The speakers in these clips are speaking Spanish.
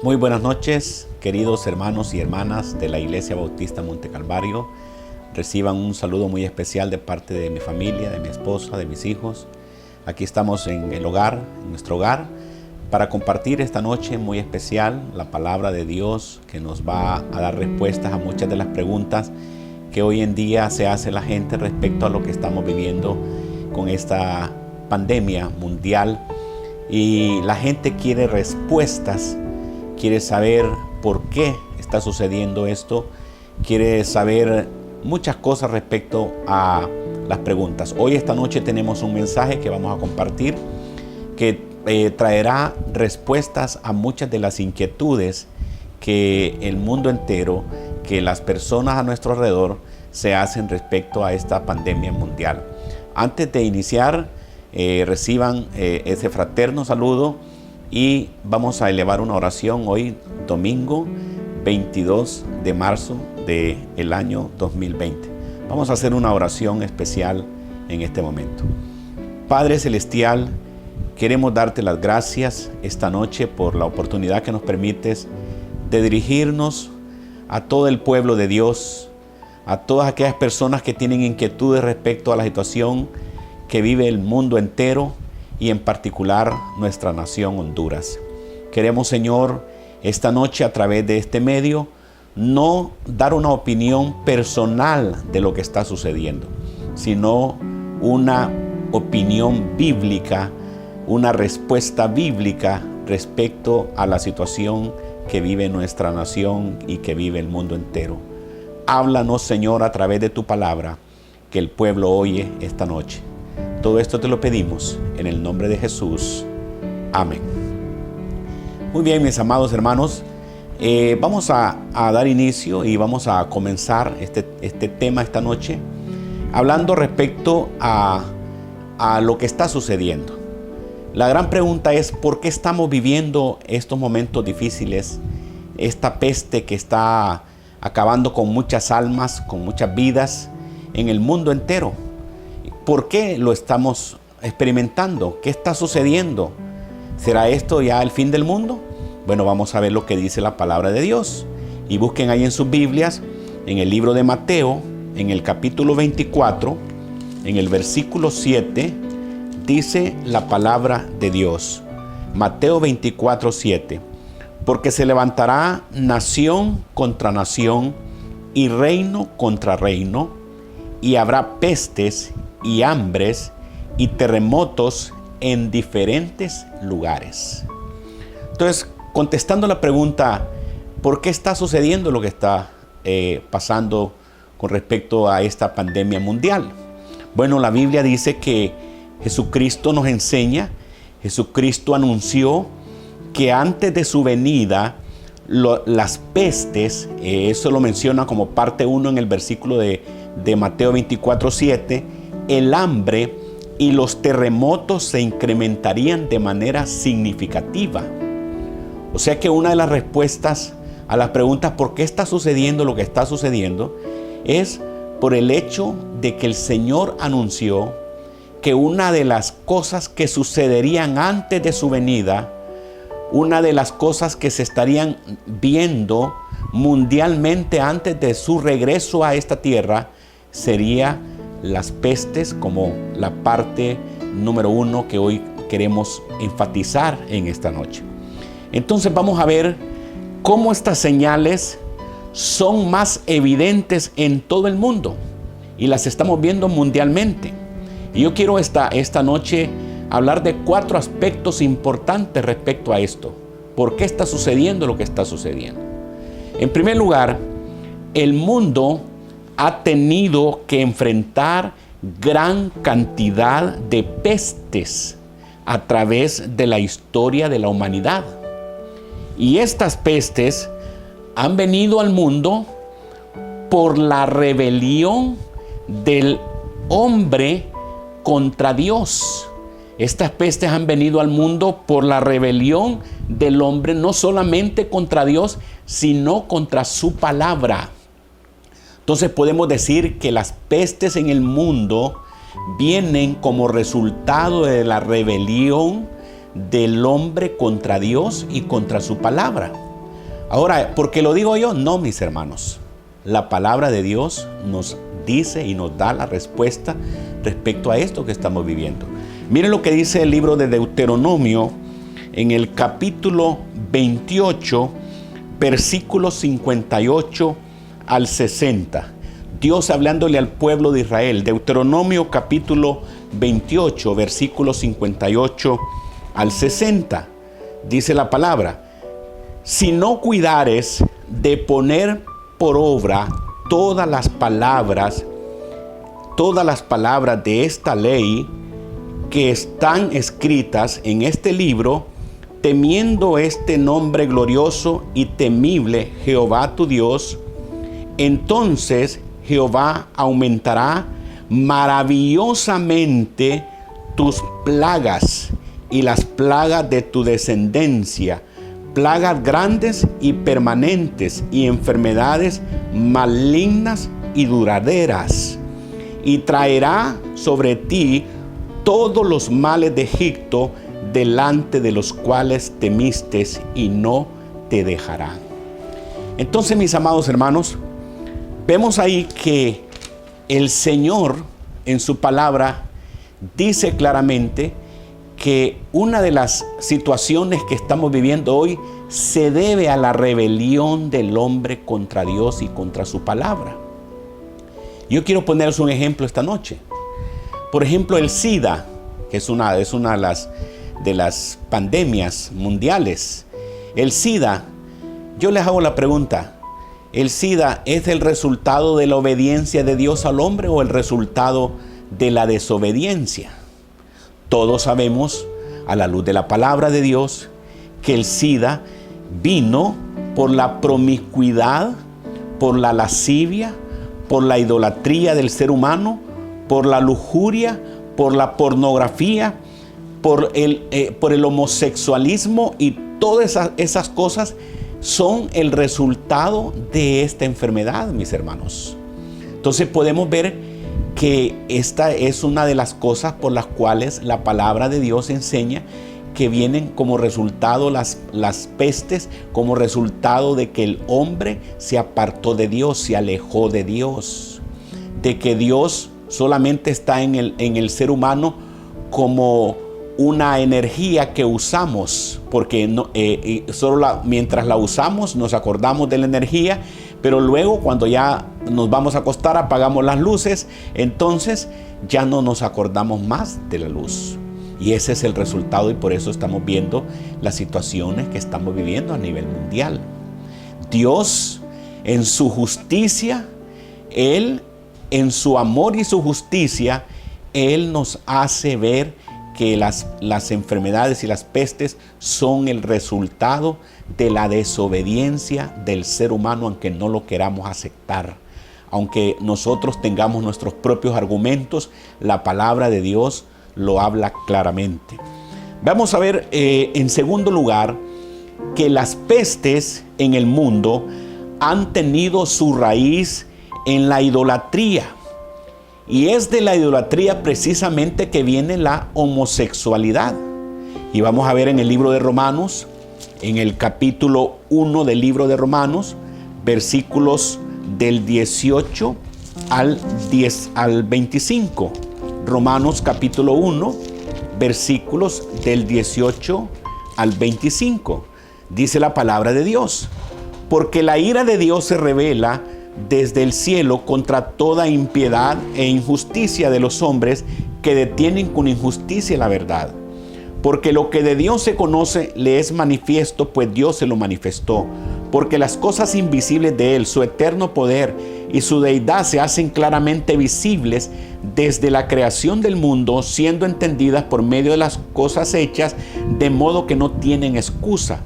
Muy buenas noches, queridos hermanos y hermanas de la Iglesia Bautista Monte Calvario. Reciban un saludo muy especial de parte de mi familia, de mi esposa, de mis hijos. Aquí estamos en el hogar, en nuestro hogar, para compartir esta noche muy especial la palabra de Dios que nos va a dar respuestas a muchas de las preguntas que hoy en día se hace la gente respecto a lo que estamos viviendo con esta pandemia mundial. Y la gente quiere respuestas, quiere saber por qué está sucediendo esto, quiere saber muchas cosas respecto a las preguntas. Hoy, esta noche, tenemos un mensaje que vamos a compartir que traerá respuestas a muchas de las inquietudes que el mundo entero, que las personas a nuestro alrededor se hacen respecto a esta pandemia mundial. Antes de iniciar, reciban ese fraterno saludo y vamos a elevar una oración hoy, domingo 22 de marzo del año 2020. Vamos a hacer una oración especial en este momento. Padre Celestial, queremos darte las gracias esta noche por la oportunidad que nos permites de dirigirnos a todo el pueblo de Dios, a todas aquellas personas que tienen inquietudes respecto a la situación que vive el mundo entero y en particular nuestra nación Honduras. Queremos, Señor, esta noche a través de este medio no dar una opinión personal de lo que está sucediendo, sino una opinión bíblica, una respuesta bíblica respecto a la situación que vive nuestra nación y que vive el mundo entero. Háblanos, Señor, a través de tu palabra que el pueblo oye esta noche. Todo esto te lo pedimos en el nombre de Jesús. Amén. Muy bien, mis amados hermanos, vamos a dar inicio y vamos a comenzar este tema esta noche hablando respecto a lo que está sucediendo. La gran pregunta es: ¿por qué estamos viviendo estos momentos difíciles? Esta peste que está acabando con muchas almas, con muchas vidas en el mundo entero. ¿Por qué lo estamos experimentando? ¿Qué está sucediendo? ¿Será esto ya el fin del mundo? Bueno, vamos a ver lo que dice la palabra de Dios. Y busquen ahí en sus Biblias, en el libro de Mateo, en el capítulo 24, en el versículo 7, dice la palabra de Dios. Mateo 24, 7. Porque se levantará nación contra nación y reino contra reino, y habrá pestes y hambres y terremotos en diferentes lugares. Entonces, contestando la pregunta, ¿por qué está sucediendo lo que está pasando con respecto a esta pandemia mundial? Bueno, la Biblia dice que Jesucristo nos enseña, Jesucristo anunció que antes de su venida, las pestes, eso lo menciona como parte 1 en el versículo de Mateo 24, 7, el hambre y los terremotos se incrementarían de manera significativa. O sea que una de las respuestas a las preguntas ¿por qué está sucediendo lo que está sucediendo? Es por el hecho de que el Señor anunció que una de las cosas que sucederían antes de su venida, una de las cosas que se estarían viendo mundialmente antes de su regreso a esta tierra, sería las pestes, como la parte número 1 que hoy queremos enfatizar en esta noche. Entonces vamos a ver cómo estas señales son más evidentes en todo el mundo y las estamos viendo mundialmente. Y yo quiero esta noche hablar de 4 aspectos importantes respecto a esto. ¿Por qué está sucediendo lo que está sucediendo? En primer lugar, el mundo ha tenido que enfrentar gran cantidad de pestes a través de la historia de la humanidad. Y estas pestes han venido al mundo por la rebelión del hombre contra Dios. Estas pestes han venido al mundo por la rebelión del hombre, no solamente contra Dios, sino contra su palabra. Entonces podemos decir que las pestes en el mundo vienen como resultado de la rebelión del hombre contra Dios y contra su palabra. Ahora, ¿por qué lo digo yo? No, mis hermanos. La palabra de Dios nos dice y nos da la respuesta respecto a esto que estamos viviendo. Miren lo que dice el libro de Deuteronomio en el capítulo 28, versículos 58 al 60. Dios hablándole al pueblo de Israel. Deuteronomio capítulo 28, versículos 58 al 60. Dice la palabra: si no cuidares de poner por obra todas las palabras de esta ley que están escritas en este libro, temiendo este nombre glorioso y temible Jehová tu Dios, entonces Jehová aumentará maravillosamente tus plagas y las plagas de tu descendencia, plagas grandes y permanentes y enfermedades malignas y duraderas, y traerá sobre ti todos los males de Egipto, delante de los cuales temiste, y no te dejarán. Entonces, mis amados hermanos, vemos ahí que el Señor en su palabra dice claramente que una de las situaciones que estamos viviendo hoy se debe a la rebelión del hombre contra Dios y contra su palabra. Yo quiero poneros un ejemplo esta noche. Por ejemplo, el SIDA, que es una de las pandemias mundiales. El SIDA, yo les hago la pregunta: ¿el SIDA es el resultado de la obediencia de Dios al hombre o el resultado de la desobediencia? Todos sabemos, a la luz de la palabra de Dios, que el SIDA vino por la promiscuidad, por la lascivia, por la idolatría del ser humano, por la lujuria, por la pornografía, por el homosexualismo, y todas esas cosas son el resultado de esta enfermedad, mis hermanos. Entonces podemos ver que esta es una de las cosas por las cuales la palabra de Dios enseña que vienen como resultado las pestes, como resultado de que el hombre se apartó de Dios, se alejó de Dios, de que Dios solamente está en el ser humano como una energía que usamos, porque mientras la usamos nos acordamos de la energía, pero luego cuando ya nos vamos a acostar apagamos las luces, entonces ya no nos acordamos más de la luz. Y ese es el resultado, y por eso estamos viendo las situaciones que estamos viviendo a nivel mundial. Dios, en su justicia, Él, en su amor y su justicia, Él nos hace ver que las enfermedades y las pestes son el resultado de la desobediencia del ser humano, aunque no lo queramos aceptar. Aunque nosotros tengamos nuestros propios argumentos, la palabra de Dios lo habla claramente. Vamos a ver en segundo lugar que las pestes en el mundo han tenido su raíz en la idolatría. Y es de la idolatría precisamente que viene la homosexualidad. Y vamos a ver en el libro de Romanos, en el capítulo 1 del libro de Romanos, versículos del 18 al 25. Romanos capítulo 1, versículos del 18 al 25. Dice la palabra de Dios: porque la ira de Dios se revela desde el cielo contra toda impiedad e injusticia de los hombres que detienen con injusticia la verdad. Porque lo que de Dios se conoce le es manifiesto, pues Dios se lo manifestó. Porque las cosas invisibles de Él, su eterno poder y su deidad, se hacen claramente visibles desde la creación del mundo, siendo entendidas por medio de las cosas hechas, de modo que no tienen excusa.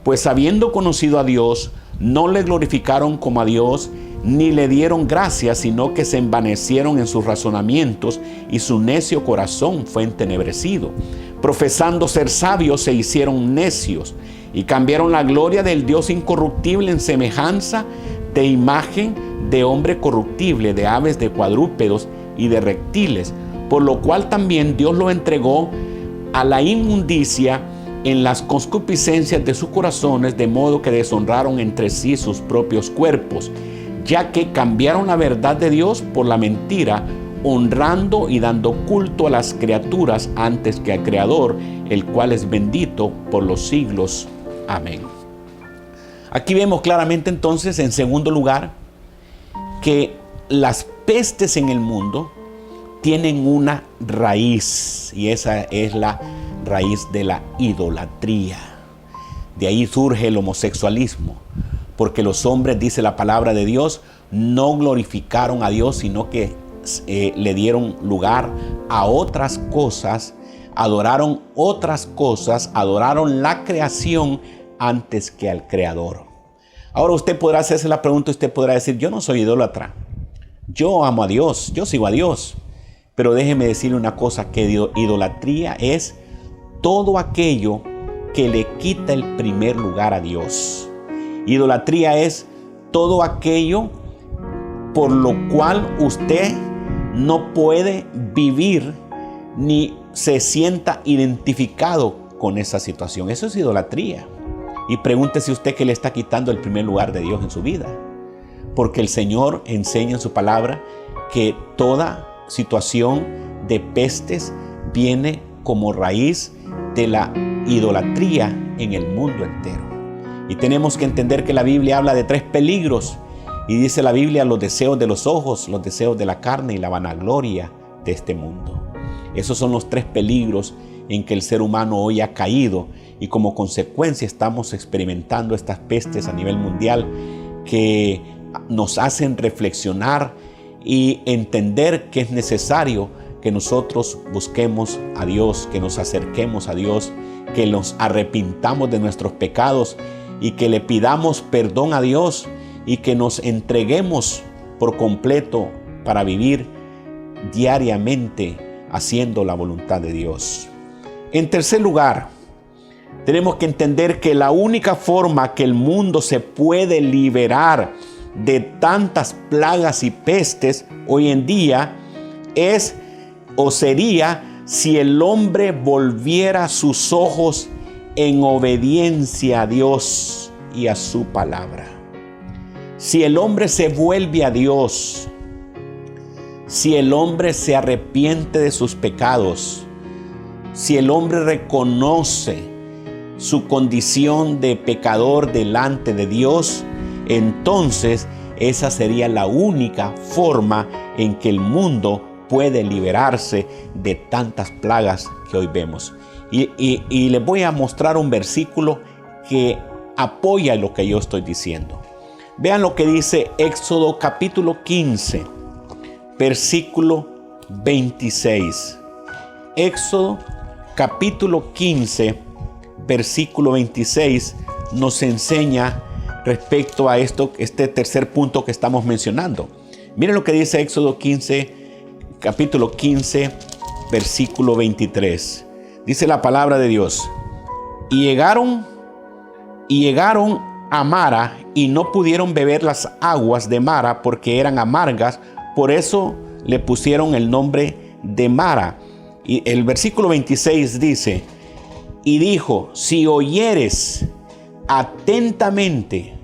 Pues habiendo conocido a Dios, no le glorificaron como a Dios, ni le dieron gracias, sino que se envanecieron en sus razonamientos, y su necio corazón fue entenebrecido. Profesando ser sabios, se hicieron necios, y cambiaron la gloria del Dios incorruptible en semejanza de imagen de hombre corruptible, de aves, de cuadrúpedos y de reptiles, por lo cual también Dios lo entregó a la inmundicia en las concupiscencias de sus corazones, de modo que deshonraron entre sí sus propios cuerpos, ya que cambiaron la verdad de Dios por la mentira, honrando y dando culto a las criaturas antes que al Creador, el cual es bendito por los siglos. Amén. Aquí vemos claramente entonces, en segundo lugar, que las pestes en el mundo tienen una raíz, y esa es la raíz de la idolatría. De ahí surge el homosexualismo, porque los hombres, dice la palabra de Dios, no glorificaron a Dios, sino que le dieron lugar a otras cosas, adoraron otras cosas, adoraron la creación antes que al Creador. Ahora usted podrá hacerse la pregunta, usted podrá decir, yo no soy idólatra, yo amo a Dios, yo sigo a Dios. Pero déjeme decirle una cosa, que idolatría es todo aquello que le quita el primer lugar a Dios. Idolatría es todo aquello por lo cual usted no puede vivir ni se sienta identificado con esa situación. Eso es idolatría. Y pregúntese usted qué le está quitando el primer lugar de Dios en su vida. Porque el Señor enseña en su palabra que toda situación de pestes viene como raíz de la idolatría en el mundo entero. Y tenemos que entender que la Biblia habla de 3 peligros. Y dice la Biblia, los deseos de los ojos, los deseos de la carne y la vanagloria de este mundo. Esos son los 3 peligros en que el ser humano hoy ha caído, y como consecuencia estamos experimentando estas pestes a nivel mundial que nos hacen reflexionar y entender que es necesario que nosotros busquemos a Dios, que nos acerquemos a Dios, que nos arrepintamos de nuestros pecados y que le pidamos perdón a Dios y que nos entreguemos por completo para vivir diariamente haciendo la voluntad de Dios. En tercer lugar, tenemos que entender que la única forma que el mundo se puede liberar de tantas plagas y pestes hoy en día es o sería si el hombre volviera sus ojos en obediencia a Dios y a su palabra. Si el hombre se vuelve a Dios, si el hombre se arrepiente de sus pecados, si el hombre reconoce su condición de pecador delante de Dios, entonces esa sería la única forma en que el mundo puede liberarse de tantas plagas que hoy vemos. Y les voy a mostrar un versículo que apoya lo que yo estoy diciendo. Vean lo que dice Éxodo capítulo 15, versículo 26. Éxodo capítulo 15, versículo 26 nos enseña respecto a este tercer punto que estamos mencionando. Miren lo que dice Éxodo 15, capítulo 15, versículo 23. Dice la palabra de Dios: y llegaron a Mara y no pudieron beber las aguas de Mara porque eran amargas, por eso le pusieron el nombre de Mara. Y el versículo 26 dice: y dijo, si oyeres atentamente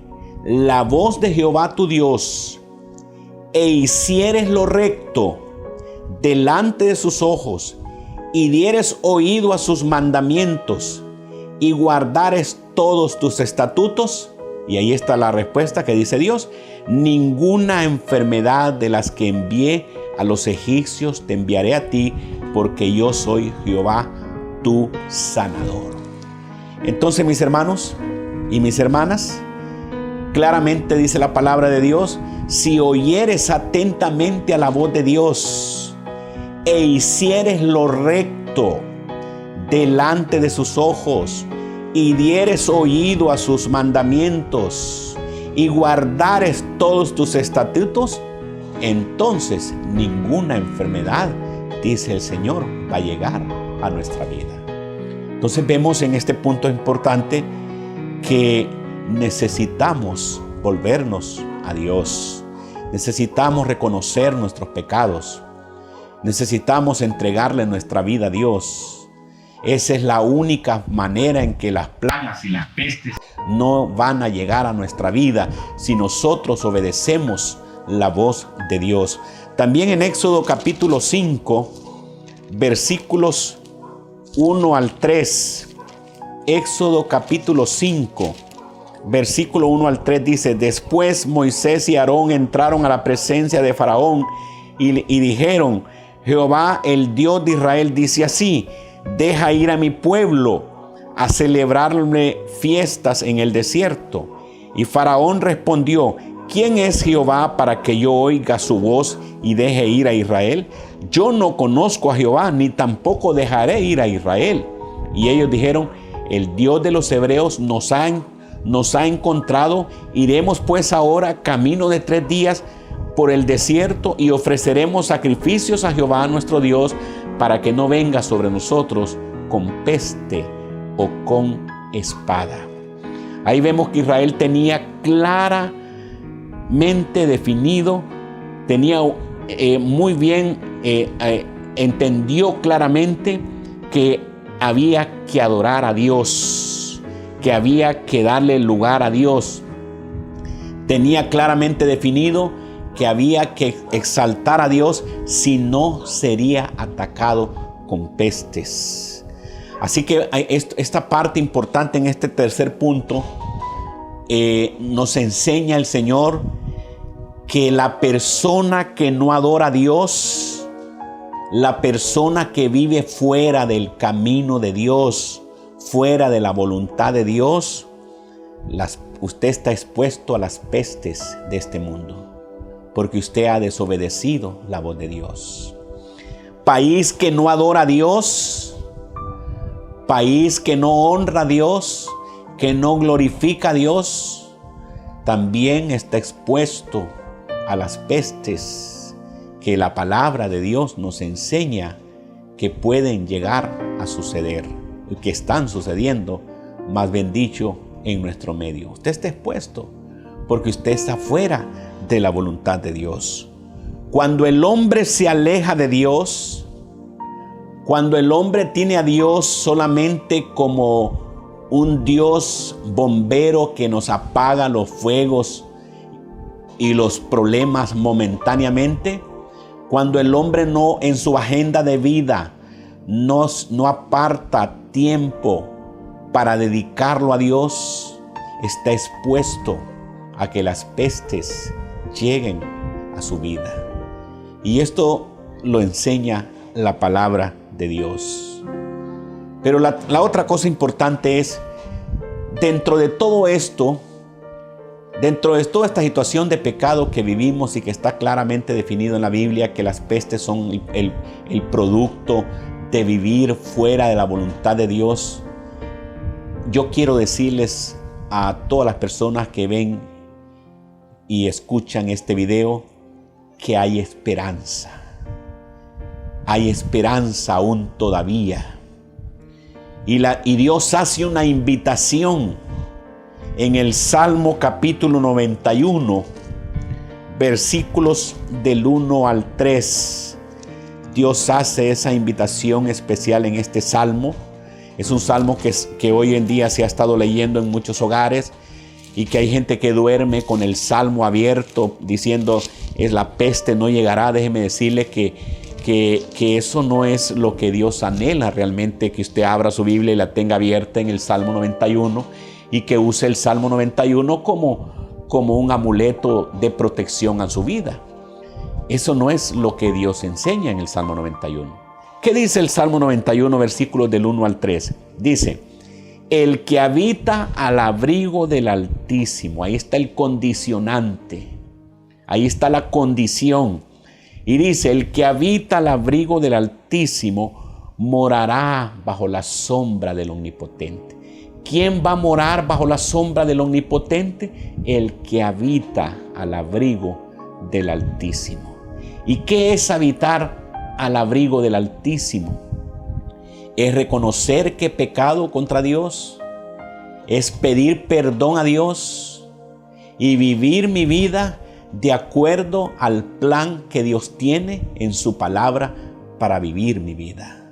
la voz de Jehová tu Dios, e hicieres lo recto delante de sus ojos, y dieres oído a sus mandamientos, y guardares todos tus estatutos, y ahí está la respuesta que dice Dios: ninguna enfermedad de las que envié a los egipcios te enviaré a ti, porque yo soy Jehová tu sanador. Entonces, mis hermanos y mis hermanas, claramente dice la palabra de Dios: si oyeres atentamente a la voz de Dios e hicieres lo recto delante de sus ojos, y dieres oído a sus mandamientos, y guardares todos tus estatutos, entonces ninguna enfermedad, dice el Señor, va a llegar a nuestra vida. Entonces vemos en este punto importante que necesitamos volvernos a Dios. Necesitamos reconocer nuestros pecados. Necesitamos entregarle nuestra vida a Dios. Esa es la única manera en que las plagas y las pestes no van a llegar a nuestra vida si nosotros obedecemos la voz de Dios. También en Éxodo capítulo 5, versículos 1 al 3. Éxodo capítulo 5, versículo 1 al 3 dice: Después Moisés y Aarón entraron a la presencia de Faraón y dijeron: Jehová, el Dios de Israel, dice así: deja ir a mi pueblo a celebrarme fiestas en el desierto. Y Faraón respondió: ¿quién es Jehová para que yo oiga su voz y deje ir a Israel? Yo no conozco a Jehová, ni tampoco dejaré ir a Israel. Y ellos dijeron: el Dios de los hebreos nos ha encontrado. Iremos pues ahora camino de 3 días por el desierto y ofreceremos sacrificios a Jehová nuestro Dios, para que no venga sobre nosotros con peste o con espada. Ahí vemos que Israel tenía claramente definido, tenía muy bien, entendió claramente que había que adorar a Dios, que había que darle lugar a Dios. Tenía claramente definido que había que exaltar a Dios, si no sería atacado con pestes. Así que esta parte importante en este tercer punto nos enseña el Señor que la persona que no adora a Dios, la persona que vive fuera del camino de Dios, fuera de la voluntad de Dios, usted está expuesto a las pestes de este mundo, porque usted ha desobedecido la voz de Dios. País que no adora a Dios, país que no honra a Dios, que no glorifica a Dios, también está expuesto a las pestes que la palabra de Dios nos enseña que pueden llegar a suceder, que están sucediendo, más bien dicho, en nuestro medio. Usted está expuesto porque usted está fuera de la voluntad de Dios. Cuando el hombre se aleja de Dios, cuando el hombre tiene a Dios solamente como un Dios bombero que nos apaga los fuegos y los problemas momentáneamente, cuando el hombre no en su agenda de vida no aparta tiempo para dedicarlo a Dios, está expuesto a que las pestes lleguen a su vida. Y esto lo enseña la palabra de Dios. Pero la otra cosa importante es, dentro de todo esto, dentro de toda esta situación de pecado que vivimos y que está claramente definido en la Biblia, que las pestes son el producto de vivir fuera de la voluntad de Dios, yo quiero decirles a todas las personas que ven y escuchan este video que hay esperanza. Hay esperanza aún todavía. Y Dios hace una invitación en el Salmo capítulo 91, versículos del 1 al 3. Dios hace esa invitación especial en este salmo. Es un salmo que hoy en día se ha estado leyendo en muchos hogares, y que hay gente que duerme con el salmo abierto diciendo: es la peste no llegará. Déjeme decirle que eso no es lo que Dios anhela realmente, que usted abra su Biblia y la tenga abierta en el Salmo 91 y que use el Salmo 91 como un amuleto de protección a su vida. Eso no es lo que Dios enseña en el Salmo 91. ¿Qué dice el Salmo 91, versículos del 1 al 3? Dice: el que habita al abrigo del Altísimo. Ahí está el condicionante. Ahí está la condición. Y dice: el que habita al abrigo del Altísimo morará bajo la sombra del Omnipotente. ¿Quién va a morar bajo la sombra del Omnipotente? El que habita al abrigo del Altísimo. ¿Y qué es habitar al abrigo del Altísimo? Es reconocer que he pecado contra Dios, es pedir perdón a Dios y vivir mi vida de acuerdo al plan que Dios tiene en su palabra para vivir mi vida.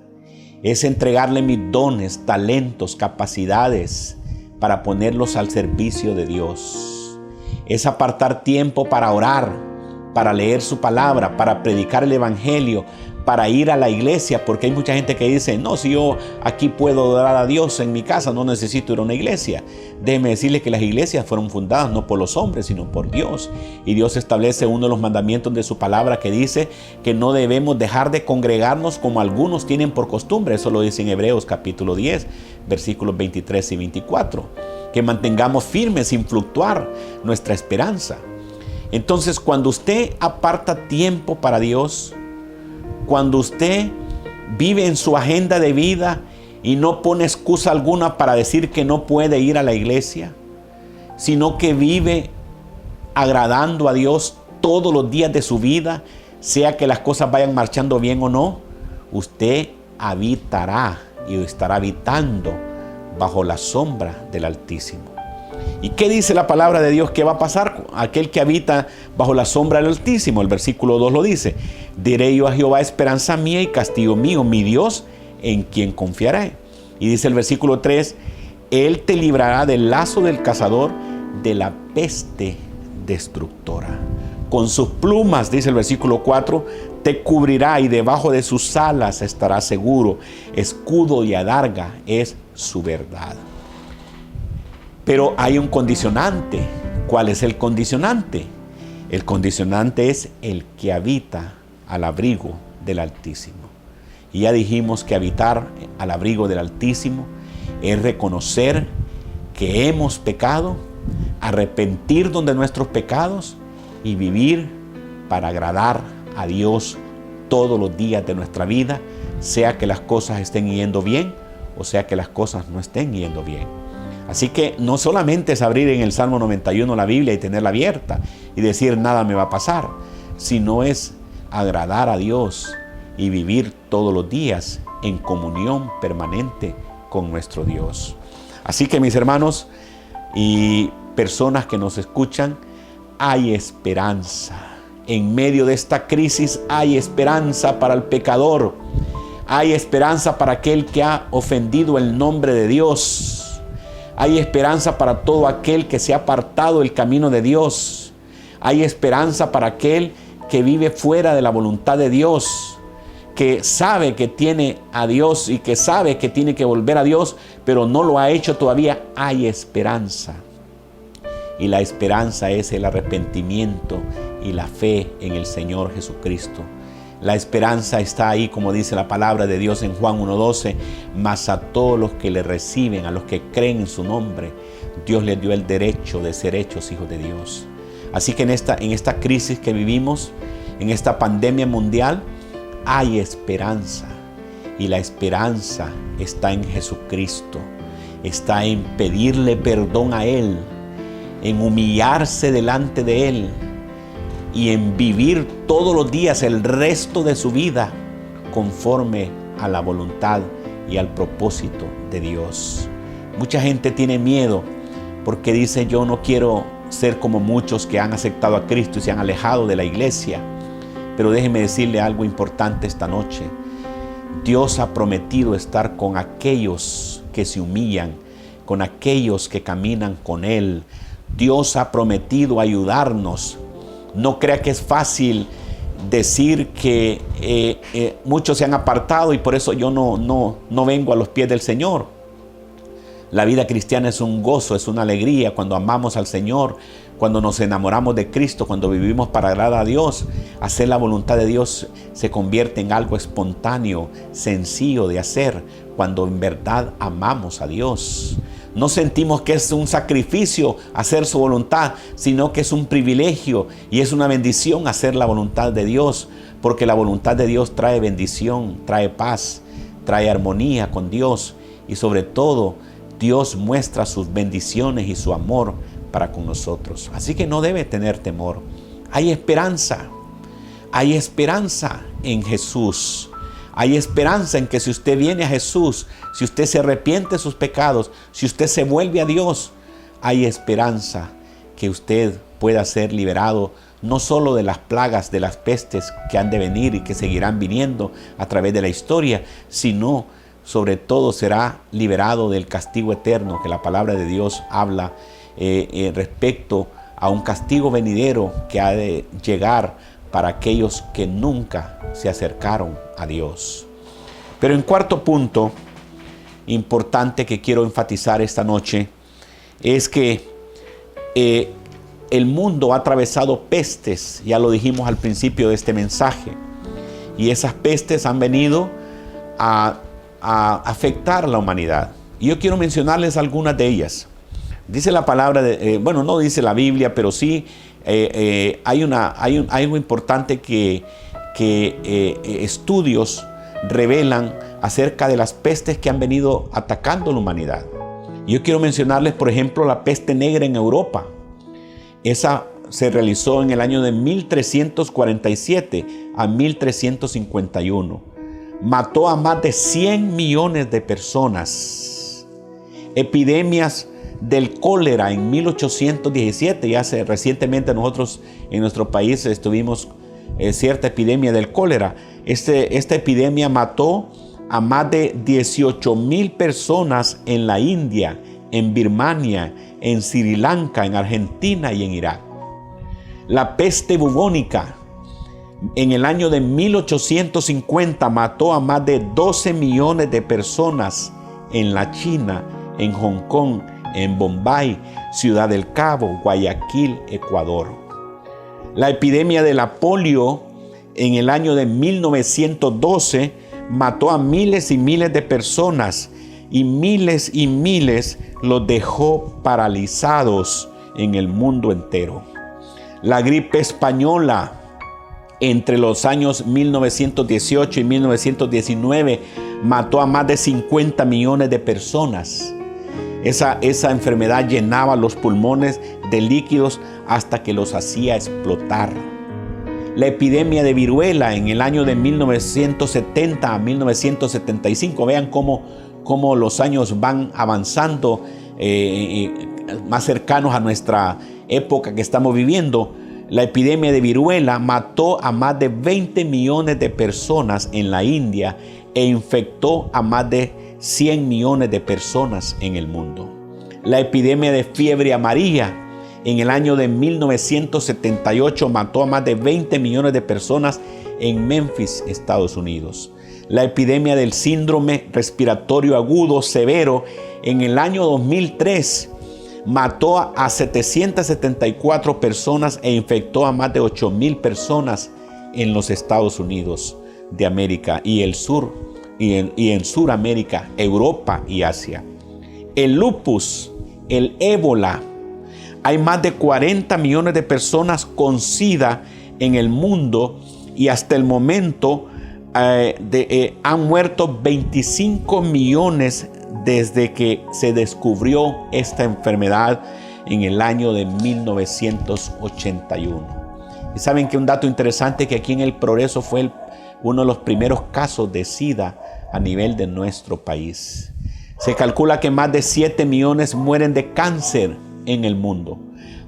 Es entregarle mis dones, talentos, capacidades para ponerlos al servicio de Dios. Es apartar tiempo para orar, para leer su palabra, para predicar el evangelio, para ir a la iglesia, porque hay mucha gente que dice, no, si yo aquí puedo adorar a Dios en mi casa, no necesito ir a una iglesia. Déjeme decirle que las iglesias fueron fundadas no por los hombres, sino por Dios. Y Dios establece uno de los mandamientos de su palabra que dice que no debemos dejar de congregarnos como algunos tienen por costumbre. Eso lo dice en Hebreos capítulo 10, versículos 23 y 24. Que mantengamos firmes sin fluctuar nuestra esperanza. Entonces, cuando usted aparta tiempo para Dios, cuando usted vive en su agenda de vida y no pone excusa alguna para decir que no puede ir a la iglesia, sino que vive agradando a Dios todos los días de su vida, sea que las cosas vayan marchando bien o no, usted habitará y estará habitando bajo la sombra del Altísimo. ¿Y qué dice la palabra de Dios que va a pasar? Aquel que habita bajo la sombra del Altísimo, el versículo 2 lo dice: diré yo a Jehová, esperanza mía y castigo mío, mi Dios, en quien confiaré. Y dice el versículo 3, Él te librará del lazo del cazador, de la peste destructora. Con sus plumas, dice el versículo 4, te cubrirá y debajo de sus alas estarás seguro. Escudo y adarga es su verdad. Pero hay un condicionante. ¿Cuál es el condicionante? El condicionante es el que habita al abrigo del Altísimo. Y ya dijimos que habitar al abrigo del Altísimo es reconocer que hemos pecado, arrepentirnos de nuestros pecados y vivir para agradar a Dios todos los días de nuestra vida, sea que las cosas estén yendo bien o sea que las cosas no estén yendo bien. Así que no solamente es abrir en el Salmo 91 la Biblia y tenerla abierta y decir nada me va a pasar, sino es agradar a Dios y vivir todos los días en comunión permanente con nuestro Dios. Así que mis hermanos y personas que nos escuchan, hay esperanza. En medio de esta crisis hay esperanza para el pecador. Hay esperanza para aquel que ha ofendido el nombre de Dios. Hay esperanza para todo aquel que se ha apartado del camino de Dios. Hay esperanza para aquel que vive fuera de la voluntad de Dios, que sabe que tiene a Dios y que sabe que tiene que volver a Dios, pero no lo ha hecho todavía. Hay esperanza. Y la esperanza es el arrepentimiento y la fe en el Señor Jesucristo. La esperanza está ahí, como dice la palabra de Dios en Juan 1:12, mas a todos los que le reciben, a los que creen en su nombre, Dios les dio el derecho de ser hechos hijos de Dios. Así que en esta crisis que vivimos, en esta pandemia mundial, hay esperanza. Y la esperanza está en Jesucristo, está en pedirle perdón a Él, en humillarse delante de Él y en vivir todos los días el resto de su vida conforme a la voluntad y al propósito de Dios. Mucha gente tiene miedo porque dice: yo no quiero ser como muchos que han aceptado a Cristo y se han alejado de la iglesia. Pero déjeme decirle algo importante esta noche. Dios ha prometido estar con aquellos que se humillan, con aquellos que caminan con Él. Dios ha prometido ayudarnos. No crea que es fácil decir que muchos se han apartado y por eso yo no vengo a los pies del Señor. La vida cristiana es un gozo, es una alegría cuando amamos al Señor, cuando nos enamoramos de Cristo, cuando vivimos para agradar a Dios. Hacer la voluntad de Dios se convierte en algo espontáneo, sencillo de hacer, cuando en verdad amamos a Dios. No sentimos que es un sacrificio hacer su voluntad, sino que es un privilegio y es una bendición hacer la voluntad de Dios, porque la voluntad de Dios trae bendición, trae paz, trae armonía con Dios y sobre todo Dios muestra sus bendiciones y su amor para con nosotros. Así que no debe tener temor. Hay esperanza en Jesús. Hay esperanza en que si usted viene a Jesús, si usted se arrepiente de sus pecados, si usted se vuelve a Dios, hay esperanza que usted pueda ser liberado no solo de las plagas, de las pestes que han de venir y que seguirán viniendo a través de la historia, sino sobre todo será liberado del castigo eterno, que la palabra de Dios habla respecto a un castigo venidero que ha de llegar para aquellos que nunca se acercaron a Dios. Pero en cuarto punto, importante que quiero enfatizar esta noche, es que el mundo ha atravesado pestes, ya lo dijimos al principio de este mensaje, y esas pestes han venido a afectar a la humanidad. Y yo quiero mencionarles algunas de ellas. Dice la palabra, no dice la Biblia, pero sí hay algo importante que estudios revelan acerca de las pestes que han venido atacando a la humanidad. Yo quiero mencionarles, por ejemplo, la peste negra en Europa. Esa se realizó en el año de 1347 a 1351. Mató a más de 100 millones de personas. Epidemias del cólera en 1817, recientemente nosotros en nuestro país tuvimos cierta epidemia del cólera. Esta epidemia mató a más de 18,000 personas en la India, en Birmania, en Sri Lanka, en Argentina y en Irak. La peste bubónica en el año de 1850 mató a más de 12 millones de personas en la China, en Hong Kong, en Bombay, Ciudad del Cabo, Guayaquil, Ecuador. La epidemia de la polio en el año de 1912 mató a miles y miles de personas y miles los dejó paralizados en el mundo entero. La gripe española entre los años 1918 y 1919 mató a más de 50 millones de personas. Esa enfermedad llenaba los pulmones de líquidos hasta que los hacía explotar. La epidemia de viruela en el año de 1970 a 1975. Vean cómo los años van avanzando, más cercanos a nuestra época que estamos viviendo. La epidemia de viruela mató a más de 20 millones de personas en la India e infectó a más de 100 millones de personas en el mundo. La epidemia de fiebre amarilla en el año de 1978 mató a más de 20 millones de personas en Memphis, Estados Unidos. La epidemia del síndrome respiratorio agudo severo en el año 2003 mató a 774 personas e infectó a más de 8,000 personas en los Estados Unidos de América y en Suramérica, Europa y Asia. El lupus, el ébola. Hay más de 40 millones de personas con SIDA en el mundo y hasta el momento han muerto 25 millones desde que se descubrió esta enfermedad en el año de 1981. Y saben que un dato interesante, que aquí en El Progreso fue uno de los primeros casos de SIDA a nivel de nuestro país. Se calcula que más de 7 millones mueren de cáncer en el mundo.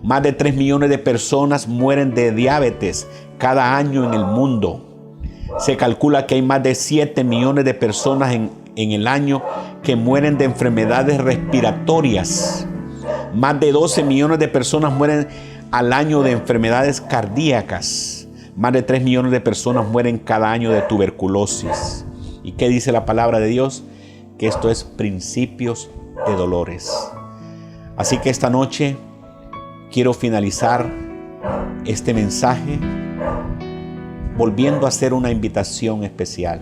Más de 3 millones de personas mueren de diabetes cada año en el mundo. Se calcula que hay más de 7 millones de personas en el año que mueren de enfermedades respiratorias. Más de 12 millones de personas mueren al año de enfermedades cardíacas. Más de 3 millones de personas mueren cada año de tuberculosis. ¿Y qué dice la palabra de Dios? Que esto es principios de dolores. Así que esta noche quiero finalizar este mensaje volviendo a hacer una invitación especial.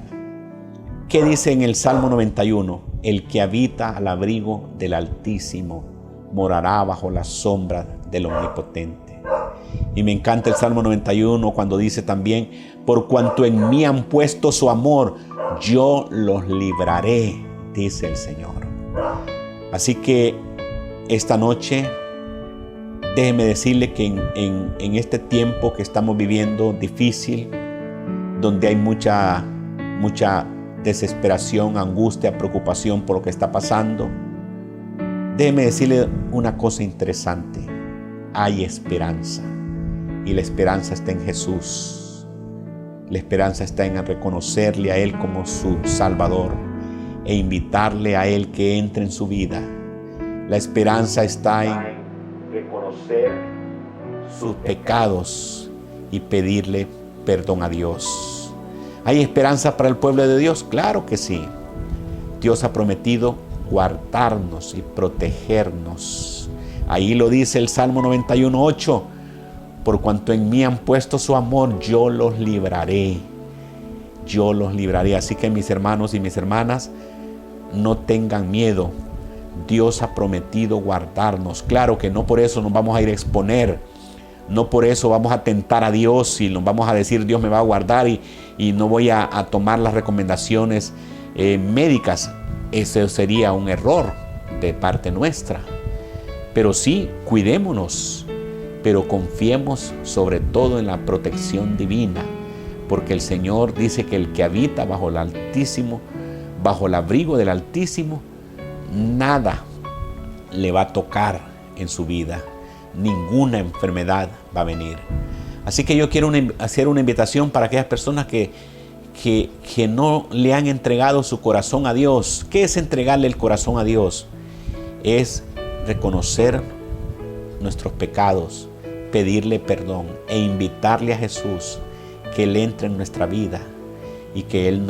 ¿Qué dice en el Salmo 91? El que habita al abrigo del Altísimo morará bajo la sombra del Omnipotente. Y me encanta el Salmo 91 cuando dice también: por cuanto en mí han puesto su amor, yo los libraré, dice el Señor. Así que esta noche, déjeme decirle que en este tiempo que estamos viviendo difícil, donde hay mucha desesperación, angustia, preocupación por lo que está pasando, déjeme decirle una cosa interesante. Hay esperanza, y la esperanza está en Jesús. La esperanza está en reconocerle a Él como su Salvador, e invitarle a Él que entre en su vida. La esperanza está en reconocer sus pecados y pedirle perdón a Dios. ¿Hay esperanza para el pueblo de Dios? Claro que sí. Dios ha prometido guardarnos y protegernos. Ahí lo dice el Salmo 91:8. Por cuanto en mí han puesto su amor, yo los libraré. Yo los libraré. Así que mis hermanos y mis hermanas, no tengan miedo. Dios ha prometido guardarnos. Claro que no por eso nos vamos a ir a exponer. No por eso vamos a tentar a Dios y nos vamos a decir Dios me va a guardar y no voy a tomar las recomendaciones médicas. Ese sería un error de parte nuestra. Pero sí, cuidémonos, pero confiemos sobre todo en la protección divina, porque el Señor dice que el que habita bajo el Altísimo, bajo el abrigo del Altísimo, nada le va a tocar en su vida, ninguna enfermedad va a venir. Así que yo quiero hacer una invitación para aquellas personas que no le han entregado su corazón a Dios. ¿Qué es entregarle el corazón a Dios? Es reconocer nuestros pecados, pedirle perdón e invitarle a Jesús que Él entre en nuestra vida y que Él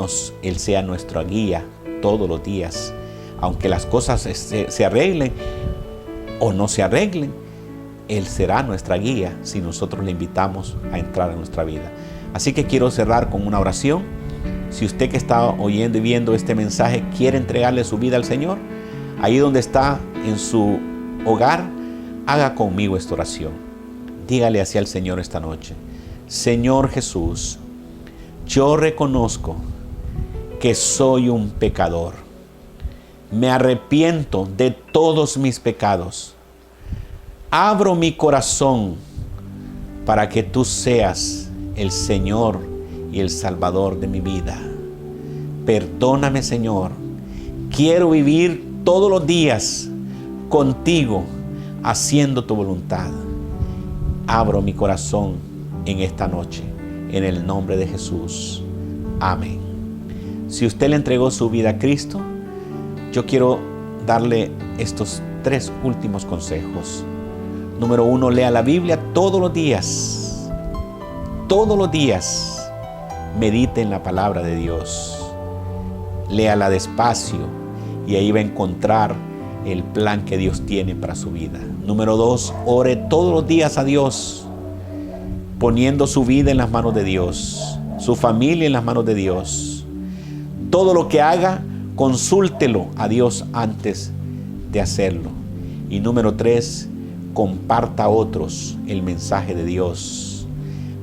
sea nuestra guía todos los días. Aunque las cosas se arreglen o no se arreglen, Él será nuestra guía si nosotros le invitamos a entrar en nuestra vida. Así que quiero cerrar con una oración. Si usted que está oyendo y viendo este mensaje quiere entregarle su vida al Señor, ahí donde está en su hogar, haga conmigo esta oración. Dígale hacia el Señor esta noche: Señor Jesús, yo reconozco que soy un pecador. Me arrepiento de todos mis pecados. Abro mi corazón para que tú seas el Señor y el Salvador de mi vida. Perdóname, Señor. Quiero vivir todos los días contigo, haciendo tu voluntad. Abro mi corazón en esta noche, en el nombre de Jesús. Amén. Si usted le entregó su vida a Cristo, yo quiero darle estos 3 últimos consejos. Número 1, lea la Biblia todos los días. Todos los días medite en la palabra de Dios. Léala despacio y ahí va a encontrar el plan que Dios tiene para su vida. Número 2, ore todos los días a Dios, poniendo su vida en las manos de Dios, su familia en las manos de Dios. Todo lo que haga, consúltelo a Dios antes de hacerlo. Y número 3, comparta a otros el mensaje de Dios,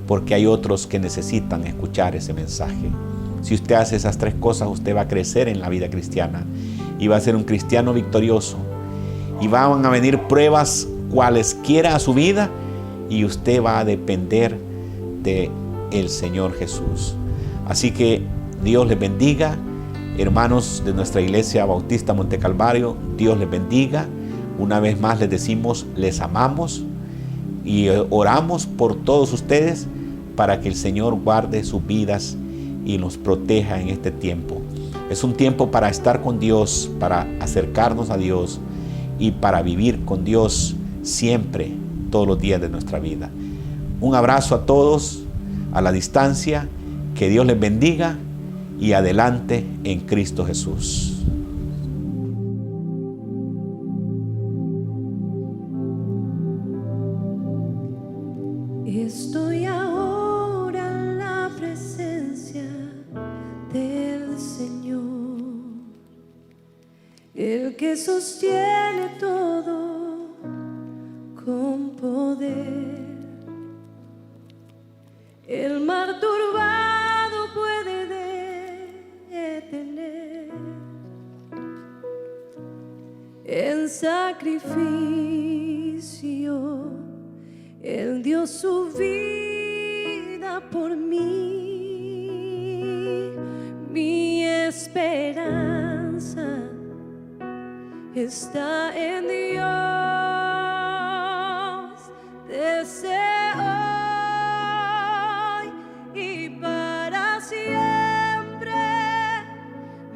porque hay otros que necesitan escuchar ese mensaje. Si usted hace esas 3 cosas, usted va a crecer en la vida cristiana y va a ser un cristiano victorioso. Y van a venir pruebas cualesquiera a su vida y usted va a depender del Señor Jesús. Así que Dios les bendiga. Hermanos de nuestra Iglesia Bautista Monte Calvario, Dios les bendiga. Una vez más les decimos, les amamos y oramos por todos ustedes para que el Señor guarde sus vidas y nos proteja en este tiempo. Es un tiempo para estar con Dios, para acercarnos a Dios y para vivir con Dios siempre, todos los días de nuestra vida. Un abrazo a todos a la distancia, que Dios les bendiga y adelante en Cristo Jesús. Estoy ahora en la presencia del Señor, el que sostiene todo con poder. El mar turbado puede detener. En sacrificio Él dio su vida por mí. Mi esperanza está en Dios. Desde hoy y para siempre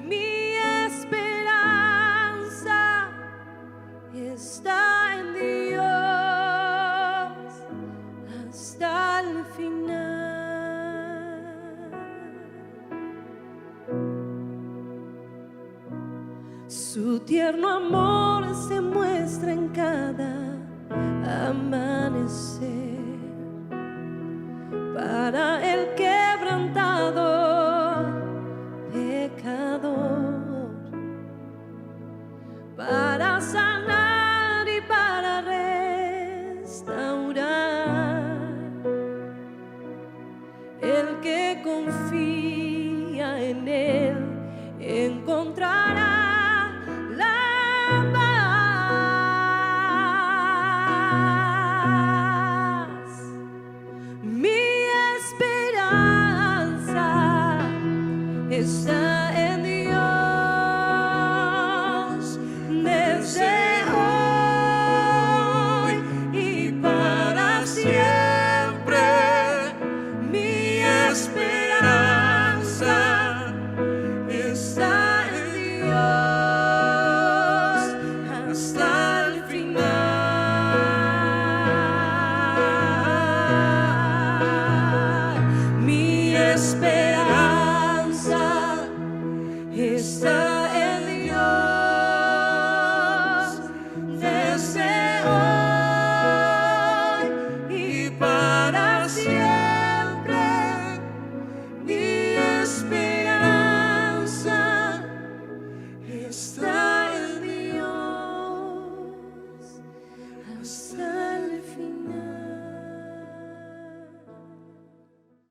mi esperanza final. Su tierno amor se muestra en cada